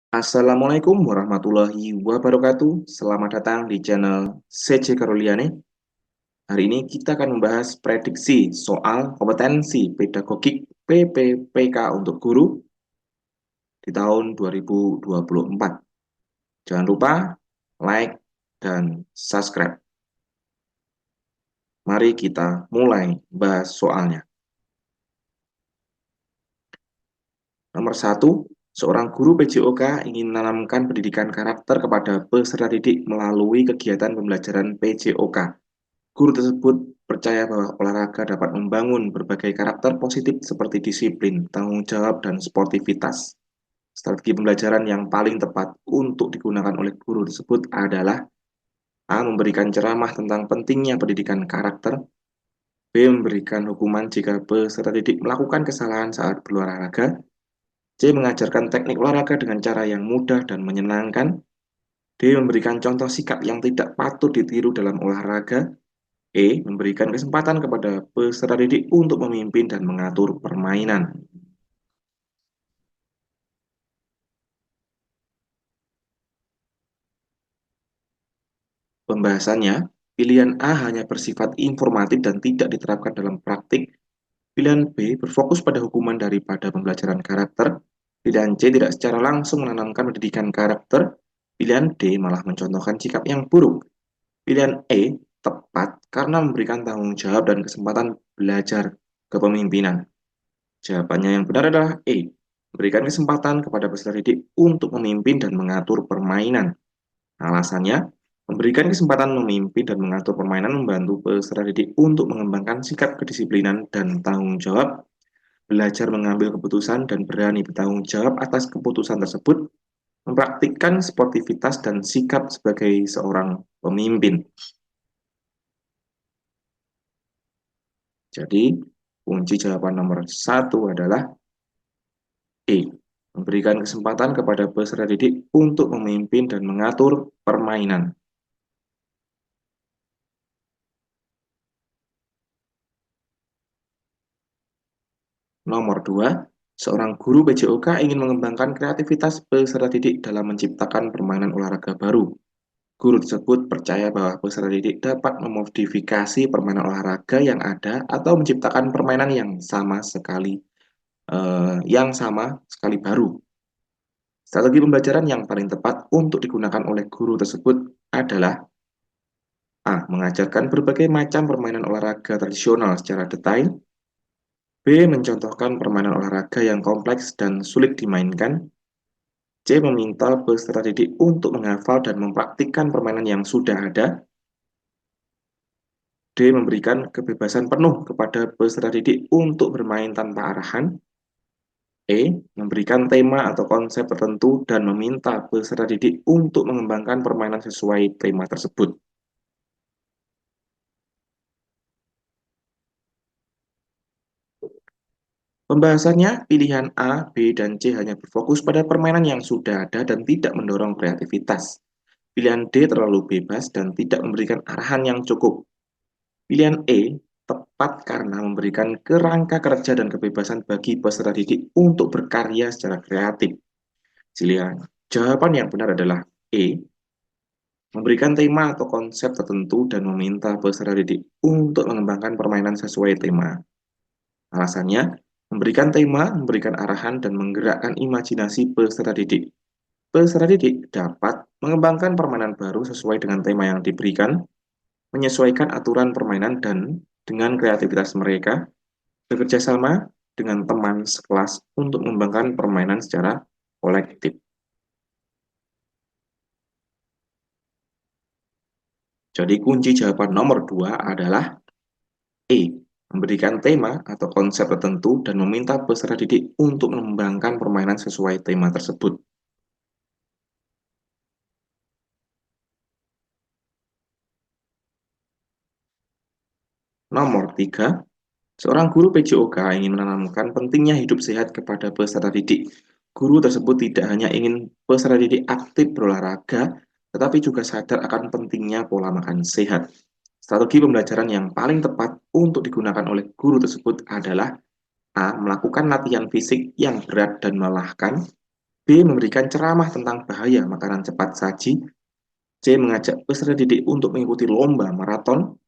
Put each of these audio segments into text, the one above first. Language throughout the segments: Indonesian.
Assalamualaikum warahmatullahi wabarakatuh. Selamat datang di channel CC Karoliane. Hari ini kita akan membahas prediksi soal kompetensi pedagogik PPPK untuk guru di tahun 2024. Jangan lupa like dan subscribe. Mari kita mulai bahas soalnya. Nomor 1, seorang guru PJOK ingin menanamkan pendidikan karakter kepada peserta didik melalui kegiatan pembelajaran PJOK. Guru tersebut percaya bahwa olahraga dapat membangun berbagai karakter positif seperti disiplin, tanggung jawab, dan sportivitas. Strategi pembelajaran yang paling tepat untuk digunakan oleh guru tersebut adalah A. Memberikan ceramah tentang pentingnya pendidikan karakter. B. Memberikan hukuman jika peserta didik melakukan kesalahan saat berolahraga. C. Mengajarkan teknik olahraga dengan cara yang mudah dan menyenangkan. D. Memberikan contoh sikap yang tidak patut ditiru dalam olahraga. Memberikan kesempatan kepada peserta didik untuk memimpin dan mengatur permainan. Pembahasannya, pilihan A hanya bersifat informatif dan tidak diterapkan dalam praktik. Pilihan B berfokus pada hukuman daripada pembelajaran karakter. Pilihan C tidak secara langsung menanamkan pendidikan karakter. Pilihan D malah mencontohkan sikap yang buruk. Pilihan E tepat karena memberikan tanggung jawab dan kesempatan belajar kepemimpinan. Jawabannya yang benar adalah E. Berikan kesempatan kepada peserta didik untuk memimpin dan mengatur permainan. Alasannya, memberikan kesempatan memimpin dan mengatur permainan membantu peserta didik untuk mengembangkan sikap kedisiplinan dan tanggung jawab, belajar mengambil keputusan dan berani bertanggung jawab atas keputusan tersebut, mempraktikkan sportivitas dan sikap sebagai seorang pemimpin. Jadi, kunci jawaban nomor 1 adalah E. Memberikan kesempatan kepada peserta didik untuk memimpin dan mengatur permainan. Nomor 2, seorang guru PJOK ingin mengembangkan kreativitas peserta didik dalam menciptakan permainan olahraga baru. Guru tersebut percaya bahwa peserta didik dapat memodifikasi permainan olahraga yang ada atau menciptakan permainan yang sama sekali baru. Strategi pembelajaran yang paling tepat untuk digunakan oleh guru tersebut adalah A. Mengajarkan berbagai macam permainan olahraga tradisional secara detail. B. Mencontohkan permainan olahraga yang kompleks dan sulit dimainkan. C. Meminta peserta didik untuk menghafal dan mempraktikkan permainan yang sudah ada. D. Memberikan kebebasan penuh kepada peserta didik untuk bermain tanpa arahan. Memberikan tema atau konsep tertentu dan meminta peserta didik untuk mengembangkan permainan sesuai tema tersebut. Pembahasannya, pilihan A, B, dan C hanya berfokus pada permainan yang sudah ada dan tidak mendorong kreativitas. Pilihan D terlalu bebas dan tidak memberikan arahan yang cukup. Pilihan E tepat karena memberikan kerangka kerja dan kebebasan bagi peserta didik untuk berkarya secara kreatif. Jawaban yang benar adalah E, memberikan tema atau konsep tertentu dan meminta peserta didik untuk mengembangkan permainan sesuai tema. Alasannya, memberikan tema, memberikan arahan, dan menggerakkan imajinasi peserta didik. Peserta didik dapat mengembangkan permainan baru sesuai dengan tema yang diberikan, menyesuaikan aturan permainan, dan dengan kreativitas mereka, bekerja sama dengan teman sekelas untuk mengembangkan permainan secara kolektif. Jadi kunci jawaban nomor 2 adalah E. Memberikan tema atau konsep tertentu dan meminta peserta didik untuk mengembangkan permainan sesuai tema tersebut. Nomor 3, seorang guru PJOK ingin menanamkan pentingnya hidup sehat kepada peserta didik. Guru tersebut tidak hanya ingin peserta didik aktif berolahraga, tetapi juga sadar akan pentingnya pola makan sehat. Strategi pembelajaran yang paling tepat untuk digunakan oleh guru tersebut adalah A. Melakukan latihan fisik yang berat dan melelahkan. B. Memberikan ceramah tentang bahaya makanan cepat saji. C. Mengajak peserta didik untuk mengikuti lomba maraton.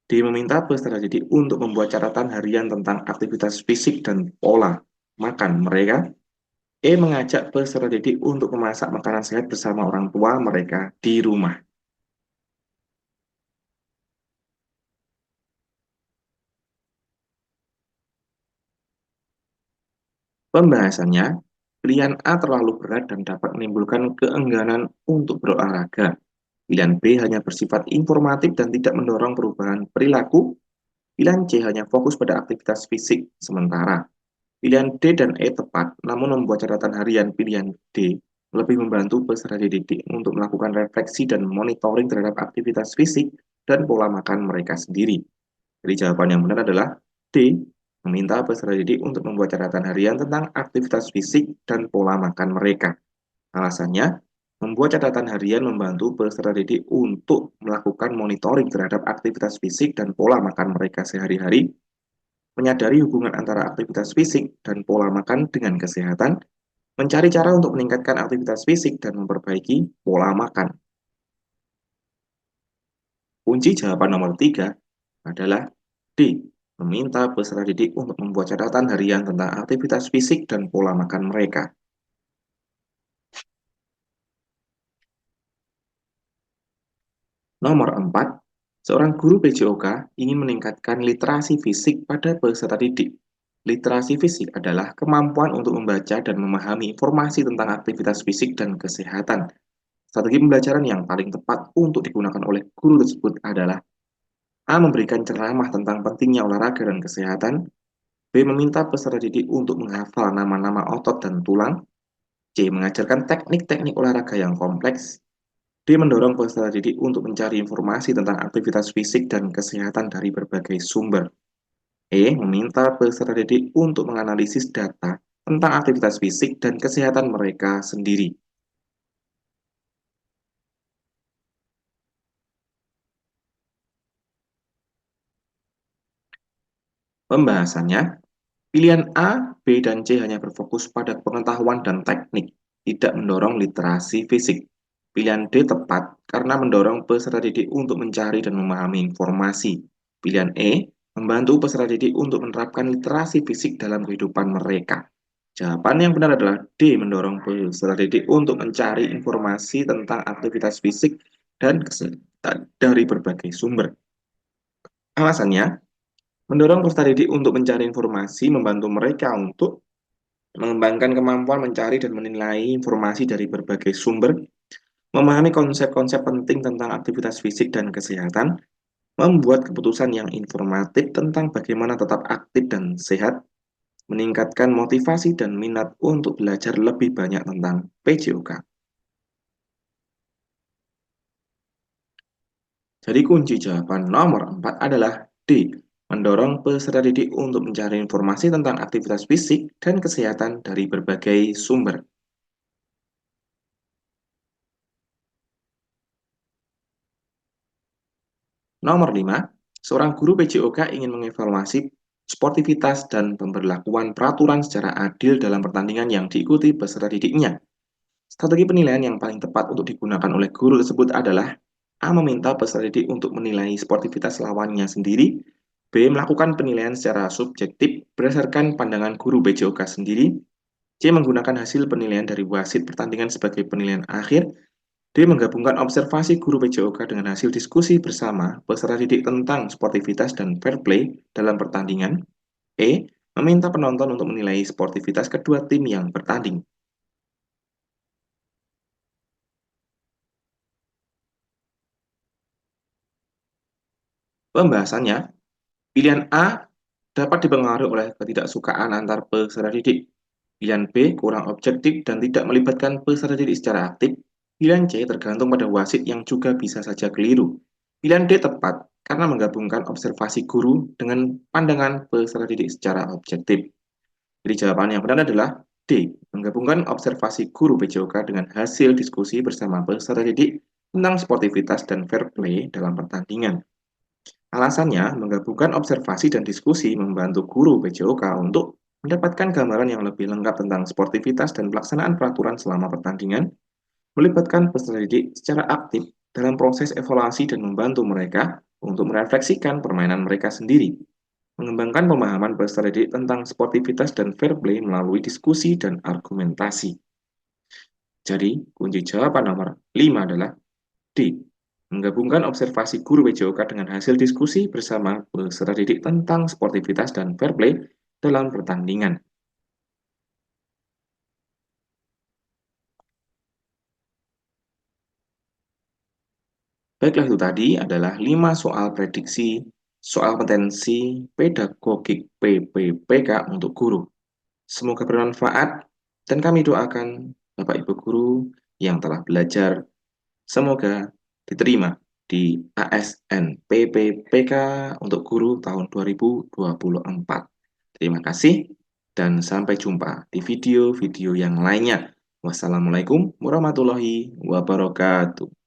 D. Meminta peserta didik untuk membuat catatan harian tentang aktivitas fisik dan pola makan mereka. E. Mengajak peserta didik untuk memasak makanan sehat bersama orang tua mereka di rumah. Pembahasannya, pilihan A terlalu berat dan dapat menimbulkan keengganan untuk berolahraga. Pilihan B hanya bersifat informatif dan tidak mendorong perubahan perilaku. Pilihan C hanya fokus pada aktivitas fisik sementara. Pilihan D dan E tepat, namun membuat catatan harian pilihan D lebih membantu peserta didik untuk melakukan refleksi dan monitoring terhadap aktivitas fisik dan pola makan mereka sendiri. Jadi jawaban yang benar adalah D, meminta peserta didik untuk membuat catatan harian tentang aktivitas fisik dan pola makan mereka. Alasannya, membuat catatan harian membantu peserta didik untuk melakukan monitoring terhadap aktivitas fisik dan pola makan mereka sehari-hari, menyadari hubungan antara aktivitas fisik dan pola makan dengan kesehatan, mencari cara untuk meningkatkan aktivitas fisik dan memperbaiki pola makan. Kunci jawaban nomor 3 adalah D. Meminta peserta didik untuk membuat catatan harian tentang aktivitas fisik dan pola makan mereka. Nomor 4, seorang guru PJOK ingin meningkatkan literasi fisik pada peserta didik. Literasi fisik adalah kemampuan untuk membaca dan memahami informasi tentang aktivitas fisik dan kesehatan. Strategi pembelajaran yang paling tepat untuk digunakan oleh guru tersebut adalah A. Memberikan ceramah tentang pentingnya olahraga dan kesehatan. B. Meminta peserta didik untuk menghafal nama-nama otot dan tulang. C. Mengajarkan teknik-teknik olahraga yang kompleks. D. Mendorong peserta didik untuk mencari informasi tentang aktivitas fisik dan kesehatan dari berbagai sumber. E. Meminta peserta didik untuk menganalisis data tentang aktivitas fisik dan kesehatan mereka sendiri. Pembahasannya, pilihan A, B, dan C hanya berfokus pada pengetahuan dan teknik, tidak mendorong literasi fisik. Pilihan D tepat karena mendorong peserta didik untuk mencari dan memahami informasi. Pilihan E membantu peserta didik untuk menerapkan literasi fisik dalam kehidupan mereka. Jawaban yang benar adalah D, mendorong peserta didik untuk mencari informasi tentang aktivitas fisik dan kesehatan dari berbagai sumber. Alasannya, mendorong peserta didik untuk mencari informasi membantu mereka untuk mengembangkan kemampuan mencari dan menilai informasi dari berbagai sumber, memahami konsep-konsep penting tentang aktivitas fisik dan kesehatan, membuat keputusan yang informatif tentang bagaimana tetap aktif dan sehat, meningkatkan motivasi dan minat untuk belajar lebih banyak tentang PJOK. Jadi kunci jawaban nomor 4 adalah D. Mendorong peserta didik untuk mencari informasi tentang aktivitas fisik dan kesehatan dari berbagai sumber. Nomor 5, seorang guru PJOK ingin mengevaluasi sportivitas dan pemberlakuan peraturan secara adil dalam pertandingan yang diikuti peserta didiknya. Strategi penilaian yang paling tepat untuk digunakan oleh guru tersebut adalah A. Meminta peserta didik untuk menilai sportivitas lawannya sendiri. B. Melakukan penilaian secara subjektif berdasarkan pandangan guru PJOK sendiri. C. Menggunakan hasil penilaian dari wasit pertandingan sebagai penilaian akhir. D. Menggabungkan observasi guru PJOK dengan hasil diskusi bersama peserta didik tentang sportivitas dan fair play dalam pertandingan. E. Meminta penonton untuk menilai sportivitas kedua tim yang bertanding. Pembahasannya, pilihan A dapat dipengaruhi oleh ketidaksukaan antar peserta didik. Pilihan B kurang objektif dan tidak melibatkan peserta didik secara aktif. Pilihan C tergantung pada wasit yang juga bisa saja keliru. Pilihan D tepat karena menggabungkan observasi guru dengan pandangan peserta didik secara objektif. Jadi jawaban yang benar adalah D, menggabungkan observasi guru PJOK dengan hasil diskusi bersama peserta didik tentang sportivitas dan fair play dalam pertandingan. Alasannya, menggabungkan observasi dan diskusi membantu guru PJOK untuk Mendapatkan gambaran yang lebih lengkap tentang sportivitas dan pelaksanaan peraturan selama pertandingan, melibatkan peserta didik secara aktif dalam proses evaluasi dan membantu mereka untuk merefleksikan permainan mereka sendiri. Mengembangkan pemahaman peserta didik tentang sportivitas dan fair play melalui diskusi dan argumentasi. Jadi, kunci jawaban nomor 5 adalah D. Menggabungkan observasi guru PJOK dengan hasil diskusi bersama peserta didik tentang sportivitas dan fair play dalam pertandingan. Baiklah, itu tadi adalah 5 soal prediksi, soal potensi pedagogik PPPK untuk guru. Semoga bermanfaat dan kami doakan Bapak Ibu guru yang telah belajar semoga diterima di ASN PPPK untuk guru tahun 2024. Terima kasih dan sampai jumpa di video-video yang lainnya. Wassalamualaikum warahmatullahi wabarakatuh.